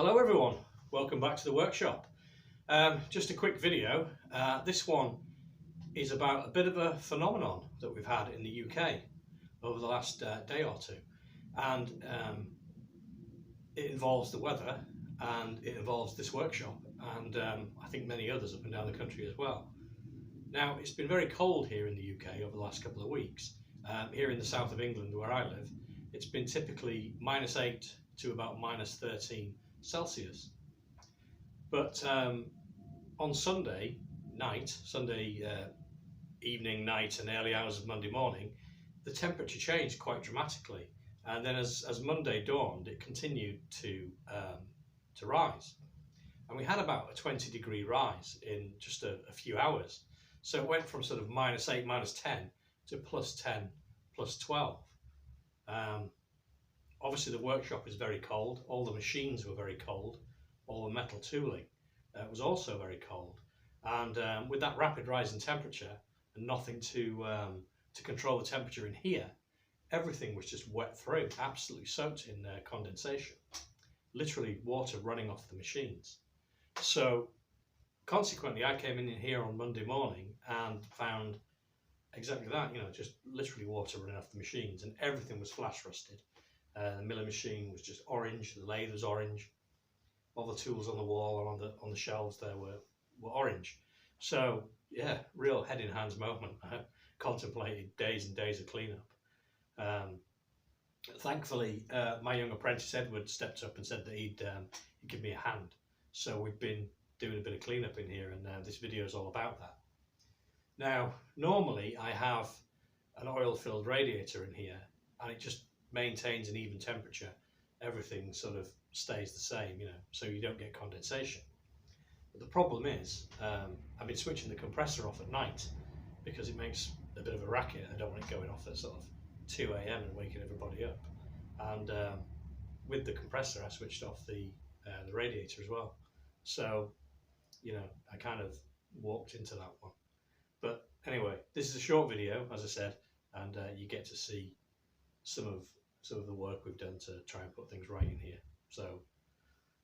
Hello everyone, welcome back to the workshop. Just a quick video. This one is about a bit of a phenomenon that we've had in the UK over the last day or two, and it involves the weather and it involves this workshop and I think many others up and down the country as well. Now, it's been very cold here in the UK over the last couple of weeks. Here in the south of England where I live, it's been typically -8 to about -13 Celsius. But on Sunday evening, night and early hours of Monday morning, the temperature changed quite dramatically, and then as Monday dawned, it continued to rise, and we had about a 20-degree rise in just a few hours. So it went from sort of -8, -10 to +10, +12. Obviously the workshop is very cold, all the machines were very cold, all the metal tooling was also very cold, and with that rapid rise in temperature and nothing to control the temperature in here, everything was just wet through, absolutely soaked in condensation, literally water running off the machines. So consequently, I came in here on Monday morning and found exactly that, just literally water running off the machines, and everything was flash rusted. The milling machine was just orange, the lathe was orange, all the tools on the wall and on the shelves there were orange. So yeah, real head in hands moment. I contemplated days and days of cleanup. Thankfully, my young apprentice Edward stepped up and said that he'd give me a hand. So we've been doing a bit of cleanup in here, and this video is all about that. Now, normally I have an oil-filled radiator in here, and it just maintains an even temperature. Everything sort of stays the same, so you don't get condensation. But the problem is, I've been switching the compressor off at night because it makes a bit of a racket. I don't want it going off at sort of 2 AM and waking everybody up. And with the compressor, I switched off the radiator as well. So, I kind of walked into that one. But anyway, this is a short video, as I said, and you get to see some of the work we've done to try and put things right in here. So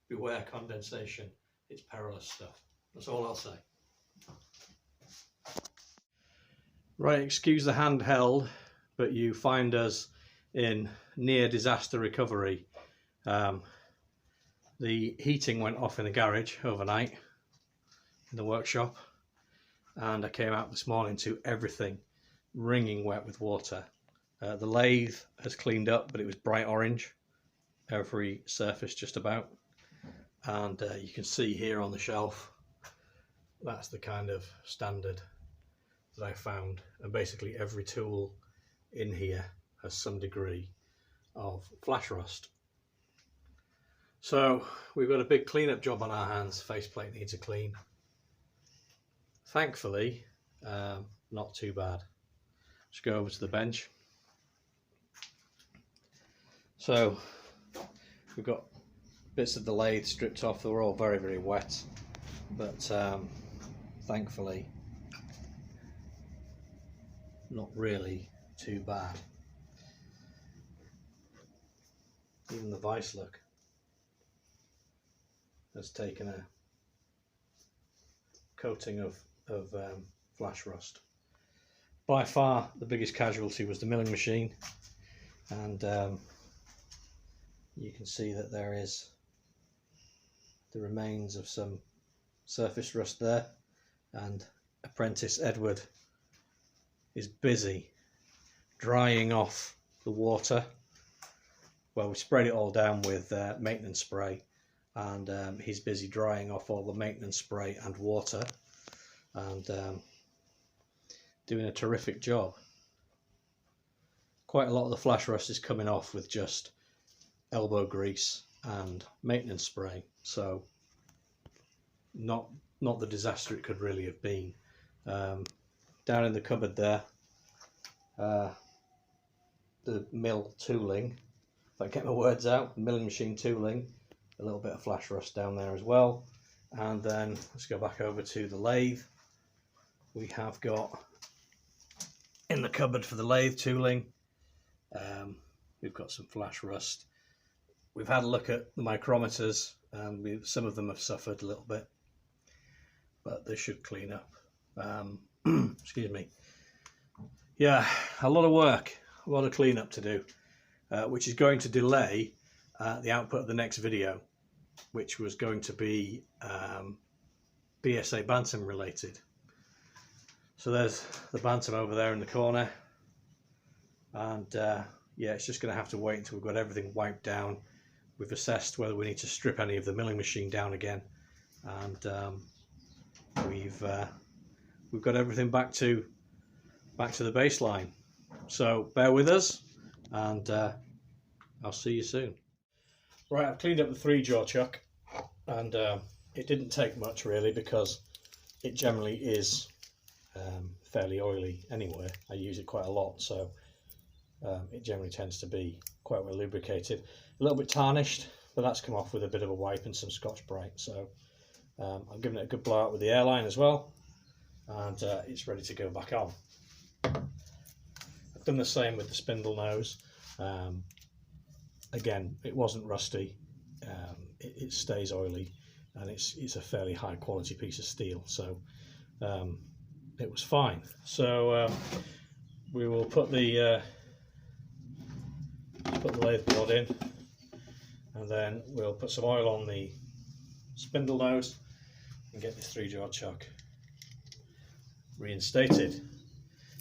beware condensation, it's perilous stuff. That's all I'll say. Right, excuse the handheld, but you find us in near disaster recovery. The heating went off in the garage overnight in the workshop, and I came out this morning to everything wringing wet with water. The lathe has cleaned up, but it was bright orange, every surface just about, and you can see here on the shelf, that's the kind of standard that I found, and basically every tool in here has some degree of flash rust. So we've got a big cleanup job on our hands. Faceplate needs a clean. Thankfully, not too bad. Let's go over to the bench. So we've got bits of the lathe stripped off. They were all very, very wet, but thankfully not really too bad. Even the vice look has taken a coating of flash rust. By far the biggest casualty was the milling machine, and you can see that there is the remains of some surface rust there, and apprentice Edward is busy drying off the water. Well, we sprayed it all down with maintenance spray, and he's busy drying off all the maintenance spray and water, and doing a terrific job. Quite a lot of the flash rust is coming off with just elbow grease and maintenance spray, so not the disaster it could really have been. Down in the cupboard there, the mill tooling, if I get my words out, the milling machine tooling, a little bit of flash rust down there as well. And then let's go back over to the lathe. We have got in the cupboard for the lathe tooling, we've got some flash rust. We've had a look at the micrometers and some of them have suffered a little bit, but they should clean up. Excuse me. Yeah, a lot of work, a lot of cleanup to do, which is going to delay the output of the next video, which was going to be BSA Bantam related. So there's the Bantam over there in the corner, and yeah, it's just going to have to wait until we've got everything wiped down. We've assessed whether we need to strip any of the milling machine down again, and we've got everything back to the baseline. So bear with us, and I'll see you soon. Right, I've cleaned up the 3-jaw chuck, and it didn't take much really, because it generally is fairly oily anyway. I use it quite a lot, so it generally tends to be quite well lubricated. A little bit tarnished, but that's come off with a bit of a wipe and some Scotch-Brite. So I'm giving it a good blowout with the airline as well, and it's ready to go back on. I've done the same with the spindle nose. Again, it wasn't rusty. It stays oily, and it's a fairly high quality piece of steel, so it was fine. So we will put the lathe board in, and then we'll put some oil on the spindle nose and get this 3-jaw chuck reinstated.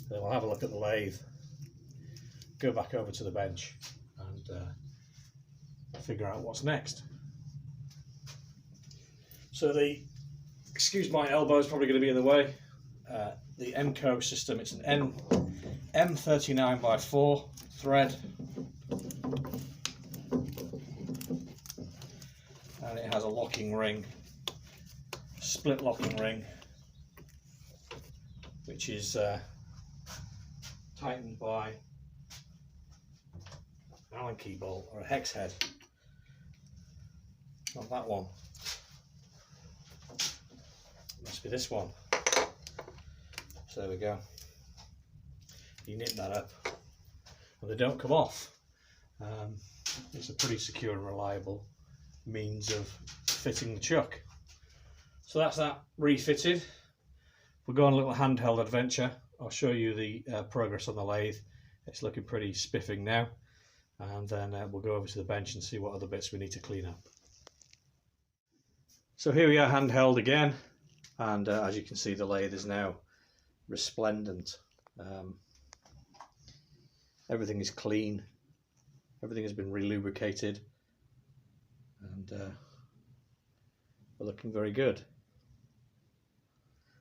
Then we'll have a look at the lathe, go back over to the bench, and figure out what's next. So excuse my elbow, is probably going to be in the way. The MCO system, it's an M39x4 thread, and it has a locking ring, split locking ring, which is tightened by an Allen key bolt or a hex head. Not that one. Must be this one. So there we go. You knit that up, and they don't come off. It's a pretty secure and reliable means of fitting the chuck. So that's that refitted. We'll go on a little handheld adventure. I'll show you the progress on the lathe. It's looking pretty spiffing now, and then we'll go over to the bench and see what other bits we need to clean up. So here we are, handheld again, and as you can see, the lathe is now resplendent. Everything is clean, everything has been relubricated, and we're looking very good.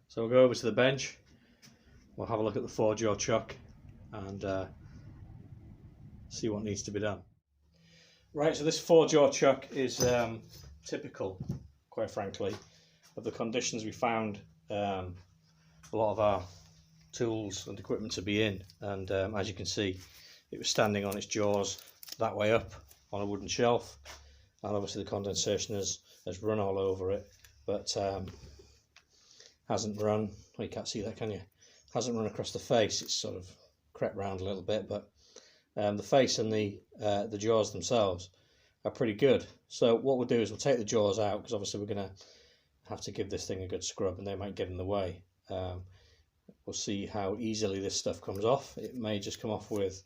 So we'll go over to the bench, we'll have a look at the 4-jaw chuck, and see what needs to be done. Right, so this 4-jaw chuck is typical, quite frankly, of the conditions we found a lot of our tools and equipment to be in. And as you can see, it was standing on its jaws that way up on a wooden shelf, and obviously the condensation has run all over it, but hasn't run, well, you can't see that, can you? Hasn't run across the face. It's sort of crept round a little bit, but the face and the jaws themselves are pretty good. So what we'll do is we'll take the jaws out, because obviously we're going to have to give this thing a good scrub, and they might get in the way. We'll see how easily this stuff comes off. It may just come off with,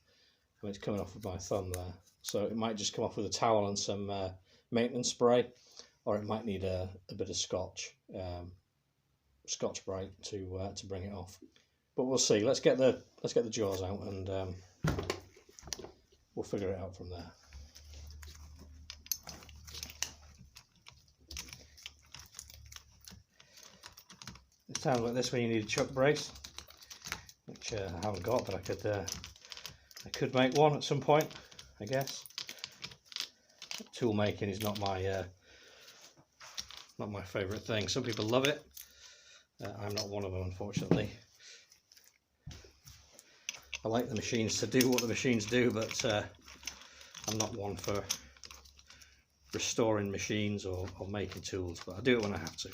I mean, it's coming off with my thumb there, so it might just come off with a towel and some maintenance spray, or it might need a bit of Scotch-Brite to bring it off. But we'll see. Let's get the jaws out, and we'll figure it out from there. It sounds like this when you need a chuck brace, which I haven't got, but I could make one at some point, I guess. Tool making is not my favourite thing. Some people love it. I'm not one of them, unfortunately. I like the machines to do what the machines do, but I'm not one for restoring machines or making tools, but I do it when I have to.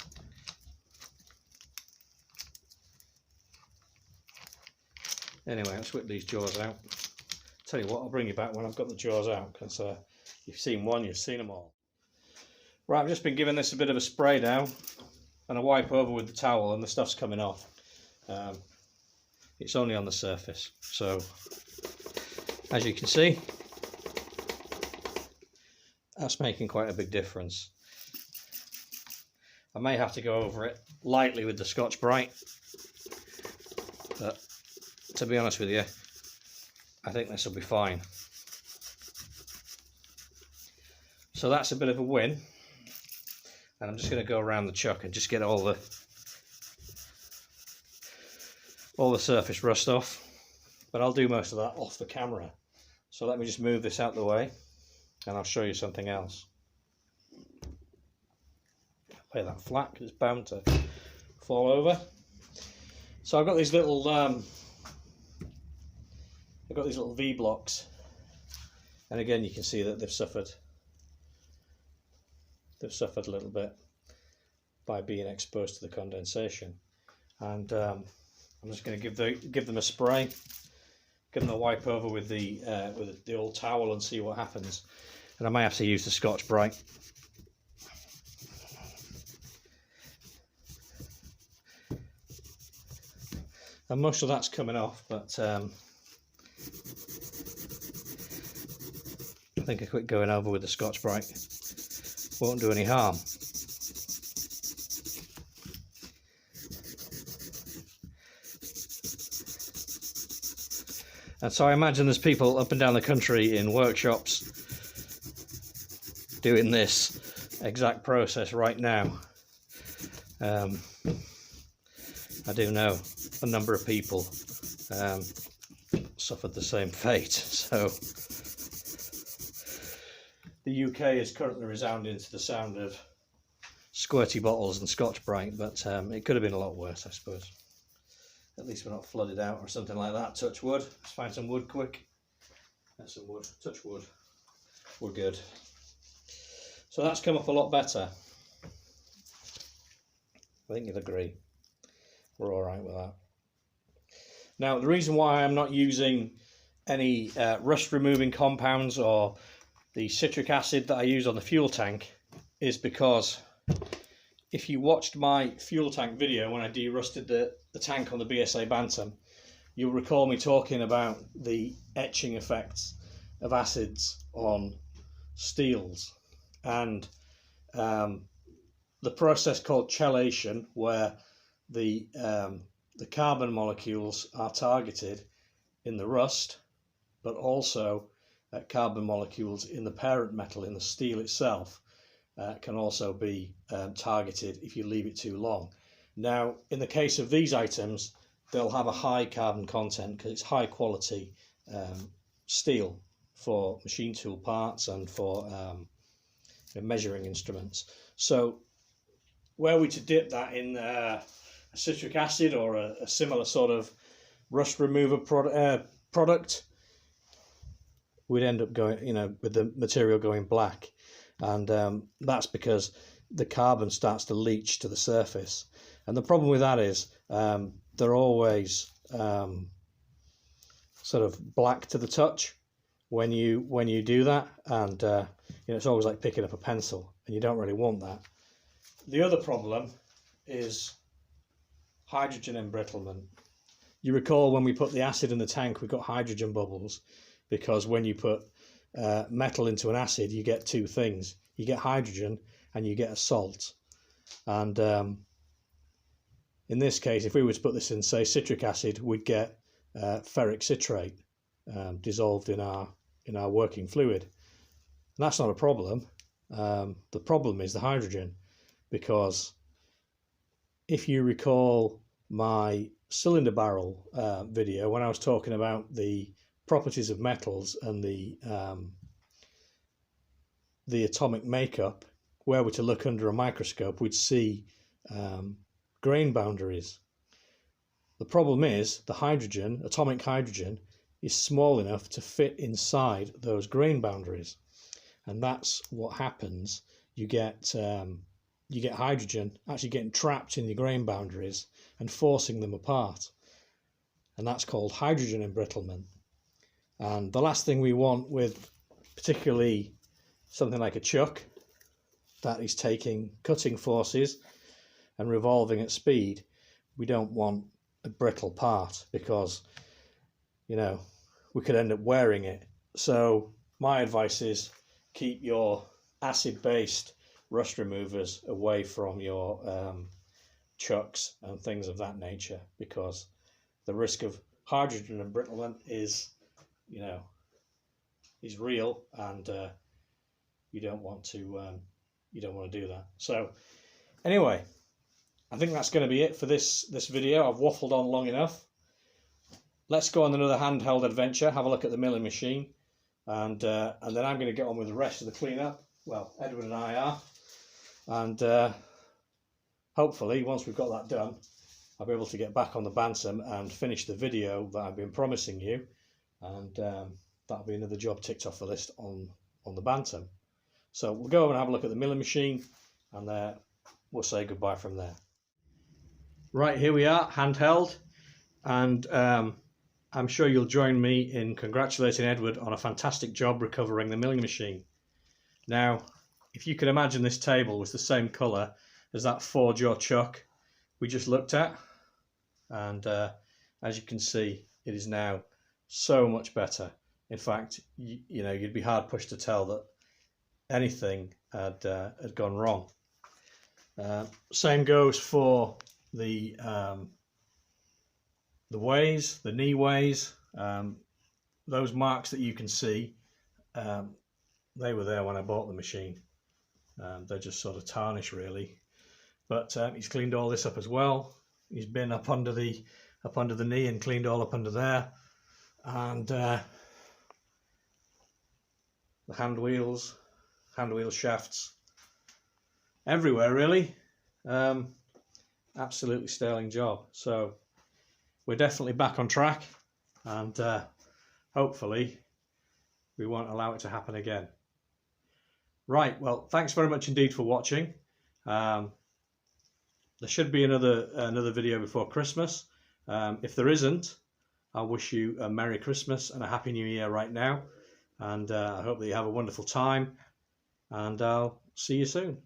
Anyway, let's whip these jaws out. Tell you what, I'll bring you back when I've got the jaws out, because you've seen one, you've seen them all. Right, I've just been giving this a bit of a spray down and a wipe over with the towel, and the stuff's coming off. It's only on the surface, so as you can see, that's making quite a big difference. I may have to go over it lightly with the Scotch-Brite, but to be honest with you, I think this will be fine. So that's a bit of a win, and I'm just going to go around the chuck and just get all the surface rust off, but I'll do most of that off the camera. So let me just move this out of the way and I'll show you something else. Lay that flat because it's bound to fall over. So I've got these little V blocks, and again you can see that they've suffered a little bit by being exposed to the condensation, and I'm just going to give them a spray, give them a wipe over with the old towel and see what happens. And I may have to use the Scotch-Brite. And most of that's coming off, but I think a quick going over with the Scotch-Brite won't do any harm. And so I imagine there's people up and down the country in workshops doing this exact process right now. I do know a number of people suffered the same fate. So the UK is currently resounding to the sound of squirty bottles and Scotch-Brite, but it could have been a lot worse, I suppose. At least we're not flooded out or something like that. Touch wood. Let's find some wood quick. That's some wood. Touch wood. We're good. So that's come up a lot better. I think you'll agree. We're all right with that. Now, the reason why I'm not using any rust removing compounds or the citric acid that I use on the fuel tank is because if you watched my fuel tank video when I derusted the tank on the BSA Bantam, you'll recall me talking about the etching effects of acids on steels, and the process called chelation, where the carbon molecules are targeted in the rust, but also carbon molecules in the parent metal, in the steel itself, can also be targeted if you leave it too long. Now, in the case of these items, they'll have a high carbon content because it's high quality steel for machine tool parts and for measuring instruments. So were we to dip that in a citric acid or a similar sort of rust remover product, we'd end up going, with the material going black. And that's because the carbon starts to leach to the surface. And the problem with that is they're always sort of black to the touch when you do that, and it's always like picking up a pencil, and you don't really want that. The other problem is hydrogen embrittlement. You recall when we put the acid in the tank, we got hydrogen bubbles, because when you put metal into an acid, you get two things. You get hydrogen and you get a salt. And in this case, if we were to put this in, say, citric acid, we'd get ferric citrate dissolved in our working fluid. And that's not a problem. The problem is the hydrogen, because if you recall my cylinder barrel video, when I was talking about the properties of metals and the atomic makeup, where we're to look under a microscope, we'd see grain boundaries. The problem is the hydrogen, atomic hydrogen, is small enough to fit inside those grain boundaries, and that's what happens. You get hydrogen actually getting trapped in the grain boundaries and forcing them apart, and that's called hydrogen embrittlement. And the last thing we want with particularly something like a chuck that is taking cutting forces and revolving at speed, we don't want a brittle part, because, you know, we could end up wearing it. So my advice is keep your acid-based rust removers away from your chucks and things of that nature, because the risk of hydrogen embrittlement is, you know, is real, and you don't want to do that. So anyway, I think that's going to be it for this video. I've waffled on long enough. Let's go on another handheld adventure, have a look at the milling machine, and then I'm going to get on with the rest of the cleanup. Well, Edward and I are, and hopefully once we've got that done, I'll be able to get back on the Bantam and finish the video that I've been promising you, and that'll be another job ticked off the list on the Bantam. So we'll go over and have a look at the milling machine, and we'll say goodbye from there. Right, here we are, handheld, and I'm sure you'll join me in congratulating Edward on a fantastic job recovering the milling machine. Now, if you can imagine, this table was the same colour as that 4-jaw chuck we just looked at, and as you can see, it is now so much better. In fact, you know, you'd be hard pushed to tell that anything had gone wrong. Same goes for the ways, the knee ways. Those marks that you can see, they were there when I bought the machine. They're just sort of tarnished really, but he's cleaned all this up as well. He's been up under the knee and cleaned all up under there, and the hand wheel shafts, everywhere really. Absolutely sterling job. So we're definitely back on track, and hopefully we won't allow it to happen again. Right, well, thanks very much indeed for watching. There should be another video before Christmas. If there isn't, I wish you a Merry Christmas and a Happy New Year right now, and I hope that you have a wonderful time, and I'll see you soon.